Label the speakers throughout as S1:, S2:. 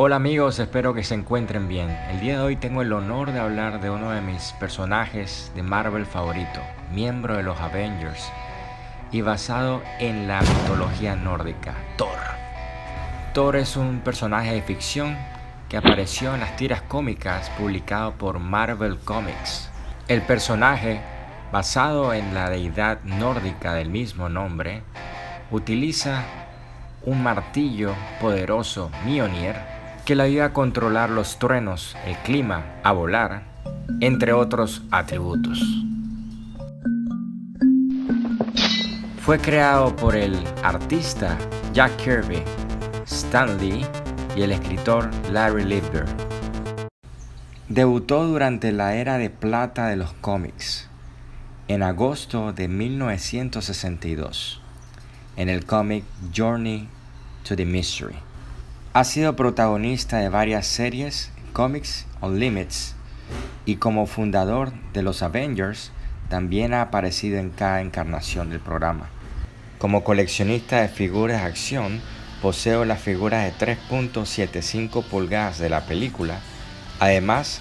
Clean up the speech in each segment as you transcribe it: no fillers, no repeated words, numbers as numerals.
S1: Hola amigos, espero que se encuentren bien. El día de hoy tengo el honor de hablar de uno de mis personajes de Marvel favorito, miembro de los Avengers y basado en la mitología nórdica, Thor. Thor es un personaje de ficción que apareció en las tiras cómicas publicadas por Marvel Comics. El personaje, basado en la deidad nórdica del mismo nombre, utiliza un martillo poderoso Mjolnir que le ayuda a controlar los truenos, el clima, a volar, entre otros atributos. Fue creado por el artista Jack Kirby, Stan Lee y el escritor Larry Liefder. Debutó durante la era de plata de los cómics, en agosto de 1962, en el cómic Journey to the Mystery. Ha sido protagonista de varias series, Comics Unlimited, y como fundador de los Avengers, también ha aparecido en cada encarnación del programa. Como coleccionista de figuras de acción, poseo las figuras de 3.75 pulgadas de la película, además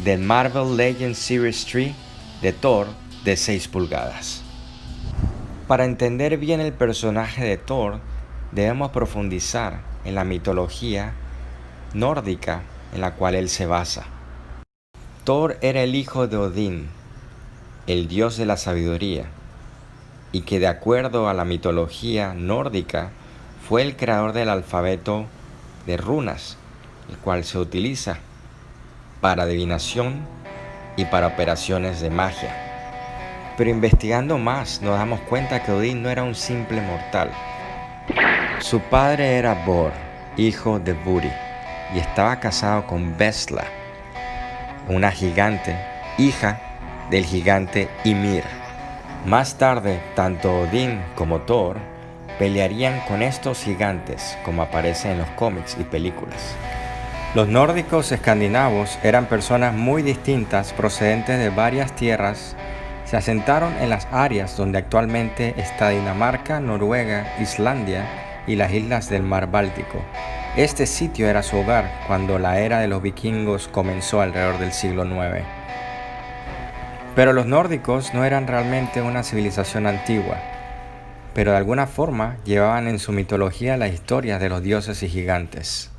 S1: del Marvel Legends Series 3 de Thor de 6 pulgadas. Para entender bien el personaje de Thor, debemos profundizar en la mitología nórdica en la cual él se basa. Thor era el hijo de Odín, el dios de la sabiduría, y que de acuerdo a la mitología nórdica fue el creador del alfabeto de runas, el cual se utiliza para adivinación y para operaciones de magia. Pero investigando más nos damos cuenta que Odín no era un simple mortal. Su padre era Bor, hijo de Buri, y estaba casado con Bestla, una gigante, hija del gigante Ymir. Más tarde, tanto Odín como Thor pelearían con estos gigantes, como aparece en los cómics y películas. Los nórdicos escandinavos eran personas muy distintas procedentes de varias tierras. Se asentaron en las áreas donde actualmente está Dinamarca, Noruega, Islandia y las islas del mar Báltico. Este sitio era su hogar cuando la era de los vikingos comenzó alrededor del siglo IX. Pero los nórdicos no eran realmente una civilización antigua, pero de alguna forma llevaban en su mitología las historias de los dioses y gigantes.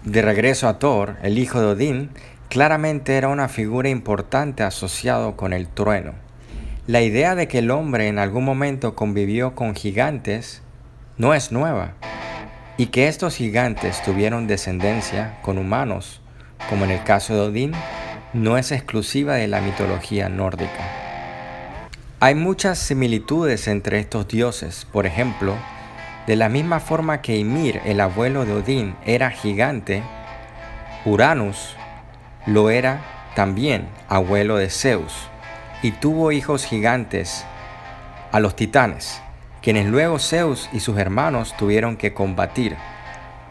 S1: De regreso a Thor, el hijo de Odín, claramente era una figura importante asociado con el trueno. La idea de que el hombre en algún momento convivió con gigantes no es nueva, y que estos gigantes tuvieron descendencia con humanos, como en el caso de Odín, no es exclusiva de la mitología nórdica. Hay muchas similitudes entre estos dioses. Por ejemplo, de la misma forma que Ymir, el abuelo de Odín, era gigante, Uranus lo era también, abuelo de Zeus, y tuvo hijos gigantes, a los titanes, quienes luego Zeus y sus hermanos tuvieron que combatir.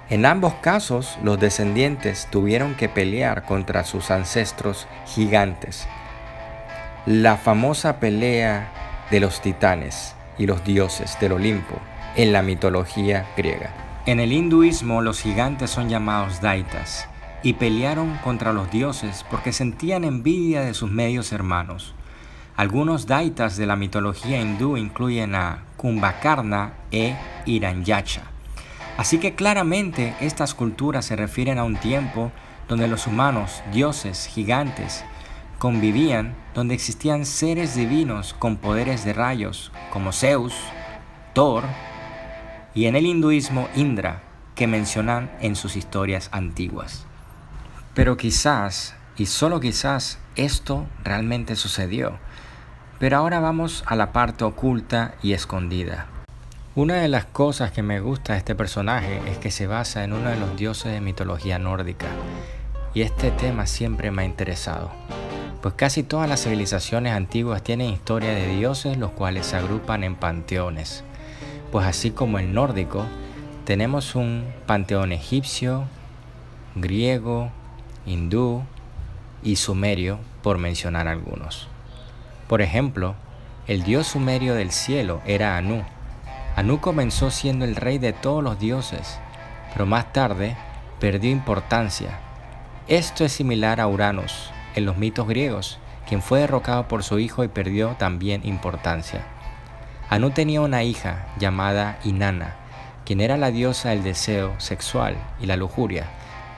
S1: En ambos casos, los descendientes tuvieron que pelear contra sus ancestros gigantes. La famosa pelea de los titanes y los dioses del Olimpo en la mitología griega. En el hinduismo, los gigantes son llamados daitas y pelearon contra los dioses porque sentían envidia de sus medios hermanos. Algunos daitas de la mitología hindú incluyen a Kumbhakarna e Hiranyaksha. Así que claramente estas culturas se refieren a un tiempo donde los humanos, dioses, gigantes, convivían, donde existían seres divinos con poderes de rayos como Zeus, Thor y en el hinduismo Indra, que mencionan en sus historias antiguas. Pero quizás, y solo quizás, esto realmente sucedió. Pero ahora vamos a la parte oculta y escondida. Una de las cosas que me gusta de este personaje es que se basa en uno de los dioses de mitología nórdica. Y este tema siempre me ha interesado, pues casi todas las civilizaciones antiguas tienen historia de dioses los cuales se agrupan en panteones. Pues así como el nórdico, tenemos un panteón egipcio, griego, hindú y sumerio, por mencionar algunos. Por ejemplo, el dios sumerio del cielo era Anu. Anu comenzó siendo el rey de todos los dioses, pero más tarde perdió importancia. Esto es similar a Uranus en los mitos griegos, quien fue derrocado por su hijo y perdió también importancia. Anu tenía una hija llamada Inanna, quien era la diosa del deseo sexual y la lujuria.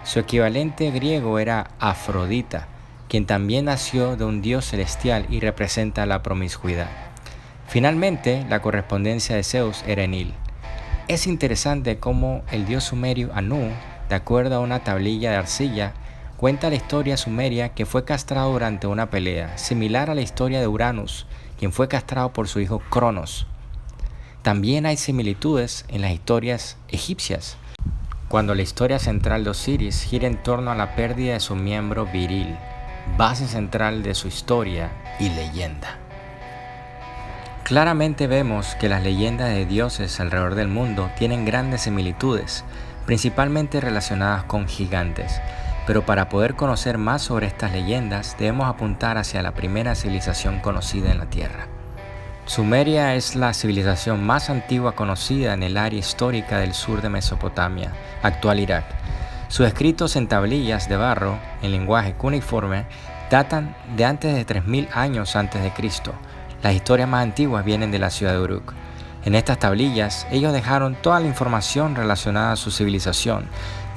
S1: Su equivalente griego era Afrodita, quien también nació de un dios celestial y representa la promiscuidad. Finalmente, la correspondencia de Zeus era Enlil. Es interesante cómo el dios sumerio Anu, de acuerdo a una tablilla de arcilla, cuenta la historia sumeria que fue castrado durante una pelea, similar a la historia de Uranus, quien fue castrado por su hijo Cronos. También hay similitudes en las historias egipcias, cuando la historia central de Osiris gira en torno a la pérdida de su miembro viril, base central de su historia y leyenda. Claramente vemos que las leyendas de dioses alrededor del mundo tienen grandes similitudes, principalmente relacionadas con gigantes. Pero para poder conocer más sobre estas leyendas, debemos apuntar hacia la primera civilización conocida en la Tierra. Sumeria es la civilización más antigua conocida en el área histórica del sur de Mesopotamia, actual Irak. Sus escritos en tablillas de barro, en lenguaje cuneiforme, datan de antes de 3000 años antes de Cristo. Las historias más antiguas vienen de la ciudad de Uruk. En estas tablillas, ellos dejaron toda la información relacionada a su civilización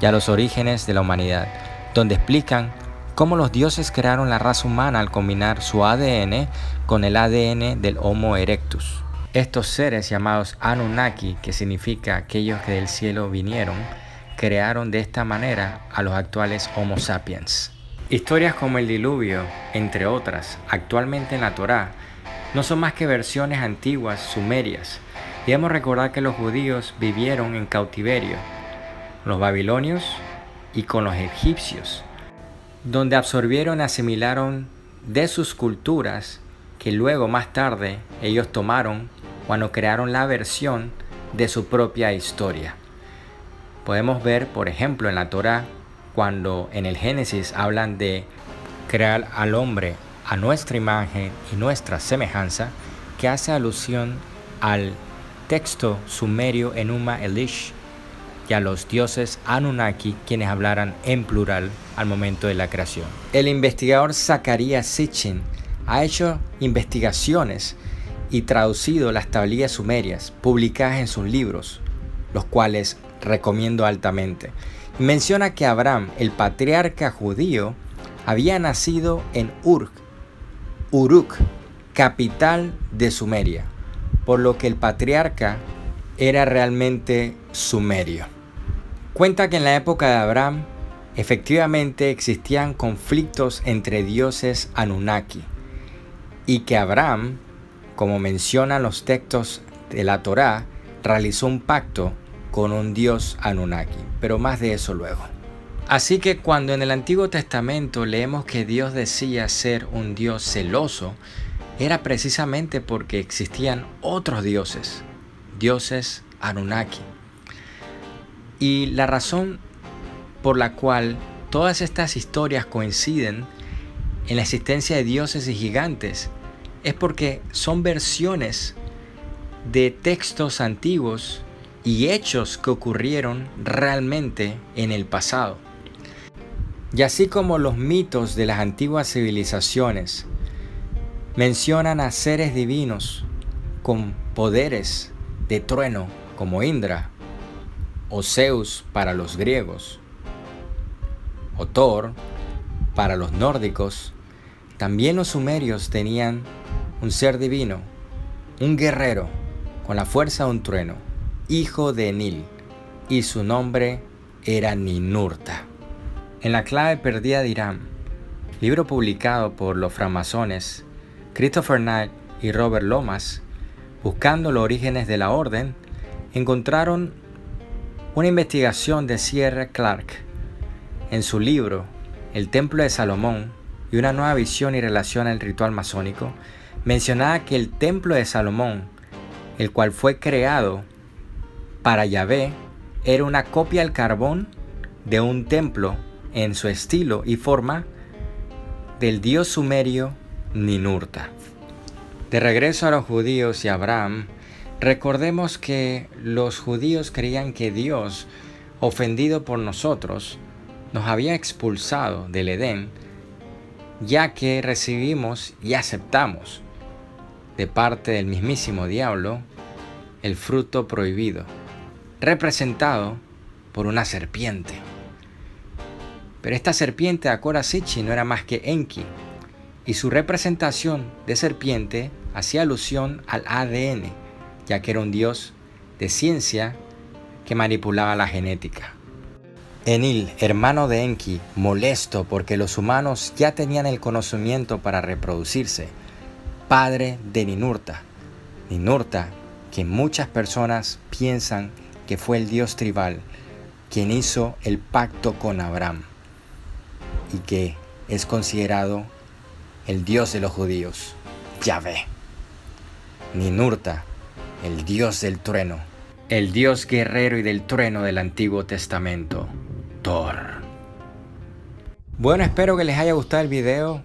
S1: y a los orígenes de la humanidad, donde explican cómo los dioses crearon la raza humana al combinar su ADN con el ADN del Homo erectus. Estos seres llamados Anunnaki, que significa aquellos que del cielo vinieron, crearon de esta manera a los actuales Homo sapiens. Historias como el diluvio, entre otras, actualmente en la Torá, no son más que versiones antiguas sumerias. Debemos recordar que los judíos vivieron en cautiverio, los babilonios y con los egipcios, donde absorbieron y asimilaron de sus culturas que luego más tarde ellos tomaron cuando crearon la versión de su propia historia. Podemos ver, por ejemplo, en la Torá, cuando en el Génesis hablan de crear al hombre a nuestra imagen y nuestra semejanza, que hace alusión al texto sumerio Enuma Elish y a los dioses Anunnaki, quienes hablaran en plural al momento de la creación. El investigador Zacarías Sitchin ha hecho investigaciones y traducido las tablillas sumerias publicadas en sus libros, los cuales recomiendo altamente. Menciona que Abraham, el patriarca judío, había nacido en Uruk, capital de Sumeria, por lo que el patriarca era realmente sumerio. Cuenta que en la época de Abraham efectivamente existían conflictos entre dioses Anunnaki y que Abraham, como mencionan los textos de la Torá, realizó un pacto con un dios Anunnaki, pero más de eso luego. Así que cuando en el Antiguo Testamento leemos que Dios decía ser un Dios celoso, era precisamente porque existían otros dioses, dioses Anunnaki. Y la razón por la cual todas estas historias coinciden en la existencia de dioses y gigantes es porque son versiones de textos antiguos y hechos que ocurrieron realmente en el pasado. Y así como los mitos de las antiguas civilizaciones mencionan a seres divinos con poderes de trueno como Indra o Zeus para los griegos o Thor para los nórdicos, también los sumerios tenían un ser divino, un guerrero con la fuerza de un trueno, hijo de Enlil, y su nombre era Ninurta. En la clave perdida de Irán, libro publicado por los francmasones Christopher Knight y Robert Lomas, buscando los orígenes de la orden, encontraron una investigación de Sierra Clark en su libro El Templo de Salomón y una nueva visión y relación al ritual masónico. Mencionaba que el Templo de Salomón, el cual fue creado para Yahvé, era una copia al carbón de un templo en su estilo y forma del dios sumerio Ninurta. De regreso a los judíos y a Abraham, recordemos que los judíos creían que Dios ofendido por nosotros, nos había expulsado del Edén, ya que recibimos y aceptamos de parte del mismísimo diablo el fruto prohibido, representado por una serpiente. Pero esta serpiente de Akora Sichi no era más que Enki, y su representación de serpiente hacía alusión al ADN, ya que era un dios de ciencia que manipulaba la genética. Enlil, hermano de Enki, molesto porque los humanos ya tenían el conocimiento para reproducirse, padre de Ninurta. Ninurta, que muchas personas piensan que fue el dios tribal quien hizo el pacto con Abraham y que es considerado el dios de los judíos, Yahvé. Ninurta, el dios del trueno, el dios guerrero y del trueno del Antiguo Testamento, Thor. Bueno, espero que les haya gustado el video.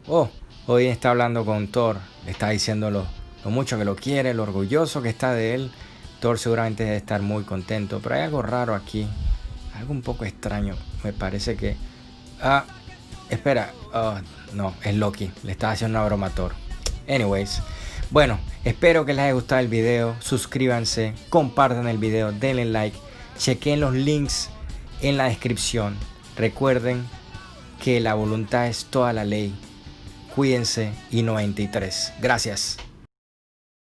S1: Hoy está hablando con Thor, le está diciendo lo mucho que lo quiere, lo orgulloso que está de él. Thor seguramente debe estar muy contento, pero hay algo raro aquí, algo un poco extraño. Me parece que... espera, no, es Loki, le está haciendo una broma a Thor. Anyways, bueno, espero que les haya gustado el video, suscríbanse, compartan el video, denle like, chequen los links en la descripción. Recuerden que la voluntad es toda la ley. Cuídense y 93. Gracias.